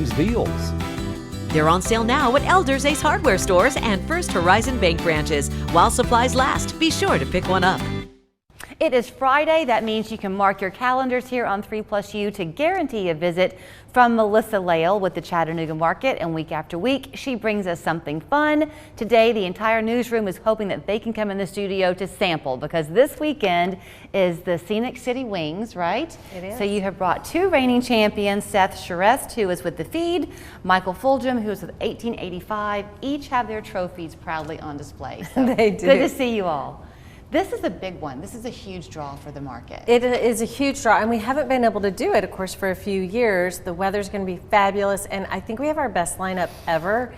deals. They're on sale now at Elders Ace Hardware stores and First Horizon Bank branches. While supplies last, be sure to pick one up. It is Friday. That means you can mark your calendars here on 3+U to guarantee a visit from Melissa Lale with the Chattanooga Market. And week after week, she brings us something fun. Today, the entire newsroom is hoping that they can come in the studio to sample because this weekend is the Scenic City Wings, right? It is. So you have brought two reigning champions, Seth Charest, who is with the feed, Michael Fulgham, who is with 1885. Each have their trophies proudly on display. So They do. Good to see you all. This is a big one. This is a huge draw for the market. It is a huge draw, and we haven't been able to do it, of course, for a few years. The weather's going to be fabulous, and I think we have our best lineup ever.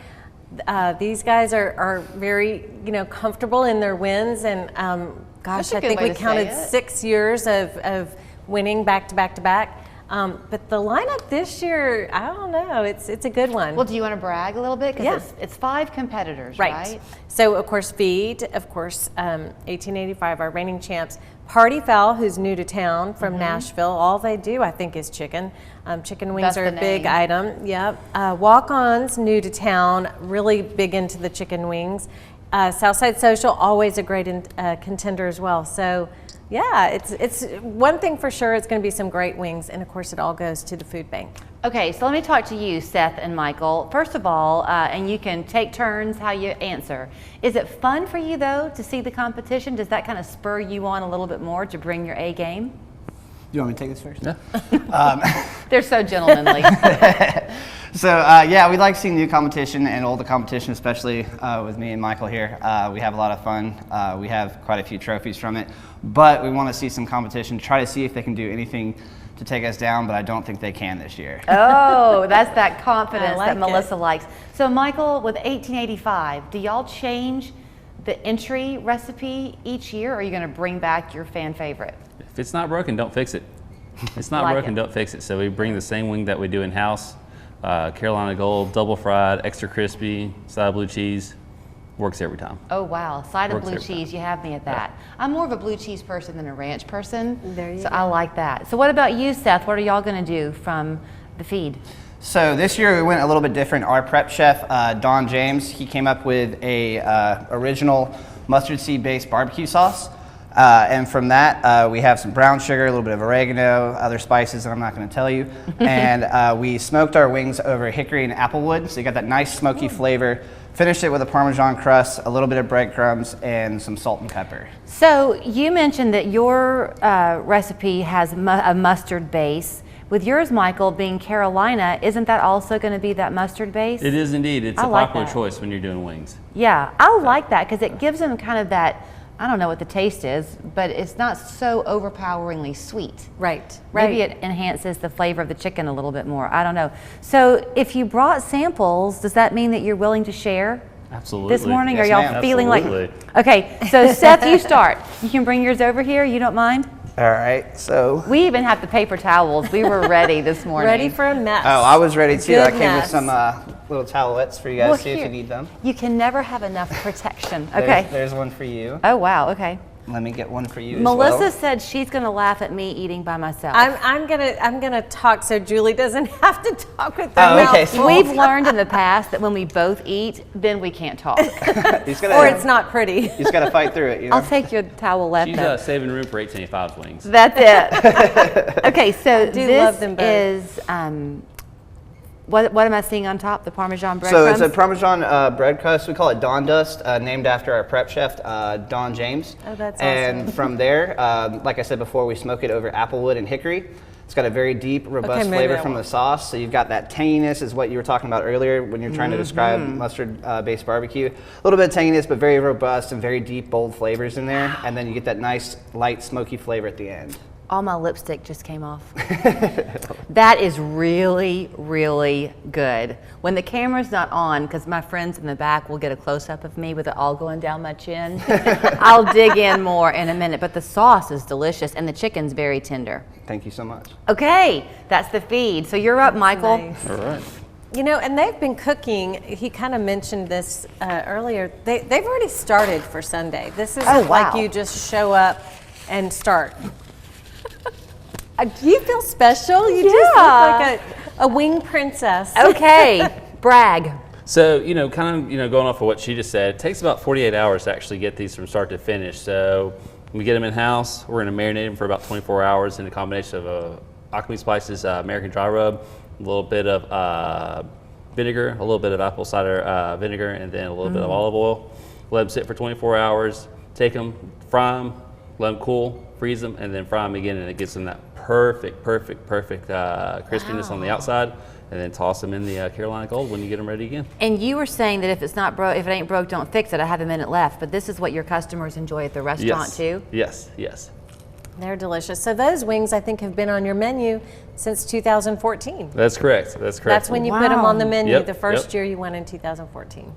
These guys are very, comfortable in their wins, and gosh, I think we counted 6 years of winning back to back to back. But the lineup this year, I don't know, it's a good one. Well, do you want to brag a little bit? Because Yeah. it's 5 competitors, right? So, of course, Feed, of course, 1885, our reigning champs. Party Fowl, who's new to town from Nashville. All they do, I think, is chicken. Chicken wings That's are a the big name. item. Yep. Walk-Ons, new to town, really big into the chicken wings. Southside Social, always a great contender as well. So, yeah, it's one thing for sure. It's going to be some great wings, and of course, it all goes to the food bank. Okay, so let me talk to you, Seth and Michael. First of all, and you can take turns how you answer. Is it fun for you, though, to see the competition? Does that kind of spur you on a little bit more to bring your A game? You want me to take this first? Yeah. They're so gentlemanly. So, yeah, we like seeing new competition and all the competition, especially with me and Michael here. We have a lot of fun. We have quite a few trophies from it, but we want to see some competition, try to see if they can do anything to take us down, but I don't think they can this year. Oh, that's that confidence I like that Melissa it. likes. So, Michael, with 1885, do y'all change the entry recipe each year, or are you going to bring back your fan favorite? If it's not broken, don't fix it. If it's not Like broken, it. don't fix it. So we bring the same wing that we do in-house. Carolina Gold, double fried, extra crispy, side of blue cheese. Works every time. Oh, wow. Side of Works blue every time. cheese, you have me at that. I'm more of a blue cheese person than a ranch person. There you so go. I like that. So what about you, Seth? What are y'all going to do from the feed? So this year we went a little bit different. Our prep chef, Don James, he came up with a original mustard seed based barbecue sauce. And from that, we have some brown sugar, a little bit of oregano, other spices that I'm not going to tell you. And we smoked our wings over hickory and applewood. So you got that nice smoky flavor. Finished it with a Parmesan crust, a little bit of breadcrumbs, and some salt and pepper. So you mentioned that your recipe has a mustard base. With yours, Michael, being Carolina, isn't that also going to be that mustard base? It is indeed. It's I a like popular that. choice when you're doing wings. Yeah, I like that because it gives them kind of that, I don't know what the taste is, but it's not so overpoweringly sweet. Right. Maybe it enhances the flavor of the chicken a little bit more. I don't know. So if you brought samples, does that mean that you're willing to share? Absolutely. This morning, Yes, are y'all ma'am. feeling Absolutely. like? Okay, so Seth, you start. You can bring yours over here. You don't mind? All right, so. We even have the paper towels. We were ready this morning. Ready for a mess. Oh, I was ready too. I came with Goodness. some little towelettes for you guys, Well, see if here. you need them. You can never have enough protection. There's- Okay. There's one for you. Oh wow. Okay. Let me get one for you as Melissa well. said she's going to laugh at me eating by myself. I'm gonna talk so Julie doesn't have to talk with her Oh, mouth okay. full. We've learned in the past that when we both eat, then we can't talk. He's gonna, or it's not pretty. He's got to fight through it, you know? I'll take your towel left. She's though. saving room for 1885's wings. That's it. Okay, so do this love them both. is what am I seeing on top? The Parmesan So breadcrumbs. it's a Parmesan bread crust. We call it Dawn Dust, named after our prep chef, Don James. Oh, that's And awesome. from there, like I said before, we smoke it over applewood and hickory. It's got a very deep, robust Okay, maybe flavor I from the won't. sauce. So you've got that tanginess, is what you were talking about earlier when you're trying to describe mustard-based barbecue. A little bit of tanginess, but very robust and very deep, bold flavors in there. And then you get that nice, light, smoky flavor at the end. All my lipstick just came off. That is really, really good. When the camera's not on, because my friends in the back will get a close-up of me with it all going down my chin, I'll dig in more in a minute. But the sauce is delicious, and the chicken's very tender. Thank you so much. Okay, that's the feed. So you're up, Michael. Nice. All right. You know, and they've been cooking. He kind of mentioned this earlier. They've already started for Sunday. This isn't Oh, wow. like you just show up and start. Do you feel special? You just look like a wing princess. Okay, brag. So, kind of, going off of what she just said, it takes about 48 hours to actually get these from start to finish. So, when we get them in-house, we're going to marinate them for about 24 hours in a combination of Alchemy Spices American Dry Rub, a little bit of vinegar, a little bit of apple cider vinegar, and then a little bit of olive oil. Let them sit for 24 hours, take them, fry them, let them cool, freeze them, and then fry them again, and it gives them that perfect crispiness on the outside. And then toss them in the Carolina Gold when you get them ready again. And you were saying that if it's not broke, if it ain't broke, don't fix it. I have a minute left, but this is what your customers enjoy at the restaurant too? Yes. They're delicious. So those wings, I think, have been on your menu since 2014. That's correct. That's when you put them on the menu, Yep, the first year you went in 2014.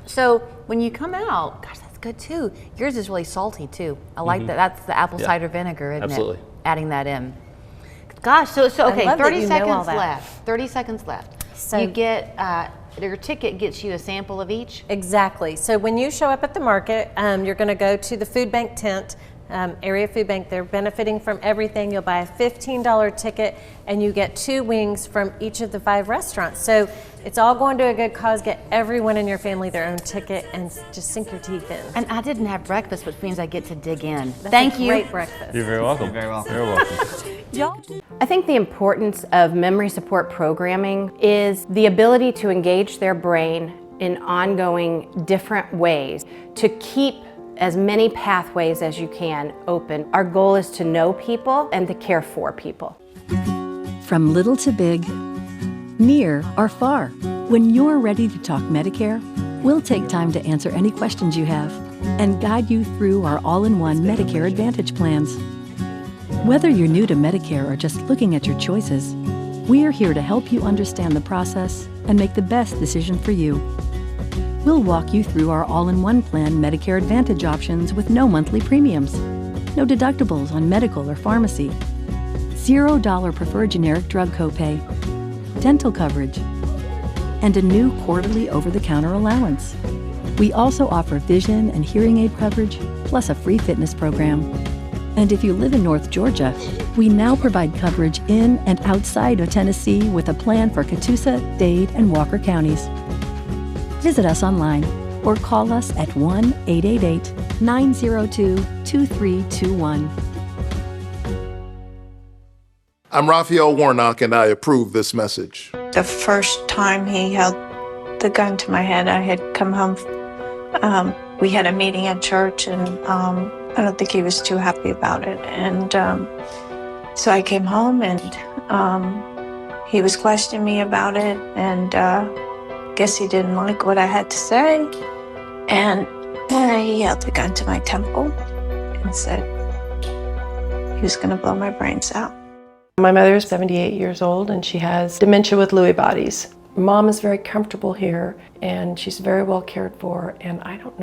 So when you come out, gosh, that's good too. Yours is really salty too. I like that. That's the apple cider vinegar, isn't Absolutely. it? Adding that in. Gosh, so okay, love that 30 you know all seconds that. left. 30 seconds left. So you get, your ticket gets you a sample of each? Exactly. So when you show up at the market, you're going to go to the food bank tent, area food bank. They're benefiting from everything. You'll buy a $15 ticket and you get 2 wings from each of the 5 restaurants. So it's all going to a good cause. Get everyone in your family their own ticket and just sink your teeth in. And I didn't have breakfast, which means I get to dig in. That's Thank a you. Great breakfast. You're very welcome. You're very welcome. You're welcome. I think the importance of memory support programming is the ability to engage their brain in ongoing different ways to keep as many pathways as you can open. Our goal is to know people and to care for people. From little to big, near or far, when you're ready to talk Medicare, we'll take time to answer any questions you have and guide you through our all-in-one Medicare Advantage plans. Whether you're new to Medicare or just looking at your choices, we are here to help you understand the process and make the best decision for you. We'll walk you through our all-in-one plan Medicare Advantage options with no monthly premiums, no deductibles on medical or pharmacy, $0 preferred generic drug copay, dental coverage, and a new quarterly over-the-counter allowance. We also offer vision and hearing aid coverage, plus a free fitness program. And if you live in North Georgia, we now provide coverage in and outside of Tennessee with a plan for Catoosa, Dade, and Walker counties. Visit us online or call us at 1-888-902-2321. I'm Raphael Warnock, and I approve this message. The first time he held the gun to my head, I had come home. We had a meeting at church, and I don't think he was too happy about it. And so I came home, and he was questioning me about it, and guess he didn't like what I had to say. And he held the gun to my temple and said he was going to blow my brains out. My mother is 78 years old and she has dementia with Lewy bodies. Mom is very comfortable here and she's very well cared for, and I don't know